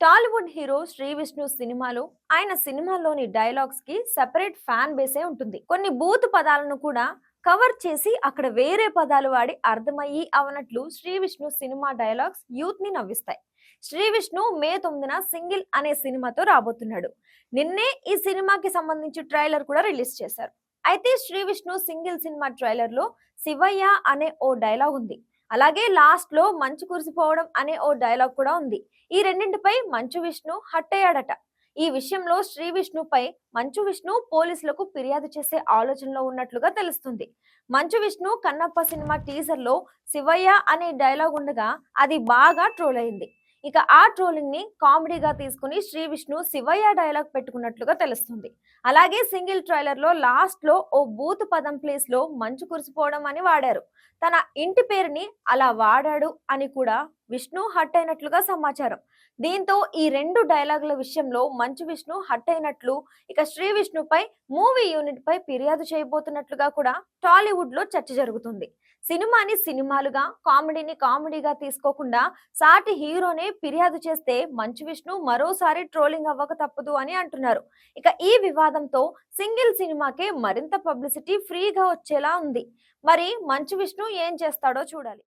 Tollywood hero Shri Vishnu సినిమాలు ఆయన సినిమాల్లోని dialogues కి సెపరేట్ ఫ్యాన్ బేసే ఉంటుంది. కొన్ని బూత్ పదాలను కూడా కవర్ చేసి అక్కడ వేరే పదాలు వాడి అర్థమయ్యి అవనట్లు Sree Vishnu cinema dialogues youth ని నవ్విస్తాయి. శ్రీ విష్ణు మే 9న సింగిల్ అనే సినిమాతో రాబోతున్నాడు. నిన్నే ఈ సినిమాకి సంబంధించి ట్రైలర్ కూడా రిలీజ్ చేశారు. అయితే Shri Vishnu single cinema trailer లో శివయ్య అనే ఓ డైలాగ్ ఉంది. అలాగే లాస్ట్ లో మంచు కురిసిపోవడం అనే ఓ డైలాగ్ కూడా ఉంది. ఈ రెండింటిపై మంచు విష్ణు హట్ అయ్యాడట. ఈ విషయంలో శ్రీ విష్ణుపై మంచు విష్ణు పోలీసులకు ఫిర్యాదు చేసే ఆలోచనలో ఉన్నట్లుగా తెలుస్తుంది. మంచు విష్ణు కన్నప్ప సినిమా టీజర్ లో శివయ్య అనే డైలాగ్ ఉండగా అది బాగా ట్రోల్ అయింది. ఇక ఆ ట్రోలింగ్ ని కామెడీగా తీసుకుని శ్రీ విష్ణు శివయ్య డైలాగ్ పెట్టుకున్నట్లుగా తెలుస్తుంది. అలాగే సింగిల్ ట్రైలర్ లో లాస్ట్ లో ఓ బూత్ పదం ప్లేస్ లో మంచు కురిసిపోవడం అని వాడారు. తన ఇంటి పేరుని అలా వాడాడు అని కూడా విష్ణు హట్ అయినట్లుగా సమాచారం. దీంతో ఈ రెండు డైలాగుల విషయంలో మంచు విష్ణు హట్ అయినట్లు, ఇక శ్రీ విష్ణుపై మూవీ యూనిట్ పై ఫిర్యాదు చేయబోతున్నట్లుగా కూడా టాలీవుడ్ లో చర్చ జరుగుతుంది. సినిమాని సినిమాలుగా, కామెడీని కామెడీగా తీసుకోకుండా సాటి హీరోనే ఫిర్యాదు చేస్తే మంచు విష్ణు మరోసారి ట్రోలింగ్ అవ్వక తప్పదు అని అంటున్నారు. ఇక ఈ వివాదంతో సింగిల్ సినిమాకే మరింత పబ్లిసిటీ ఫ్రీగా వచ్చేలా ఉంది. మరి మంచు విష్ణు ఏం చేస్తాడో చూడాలి.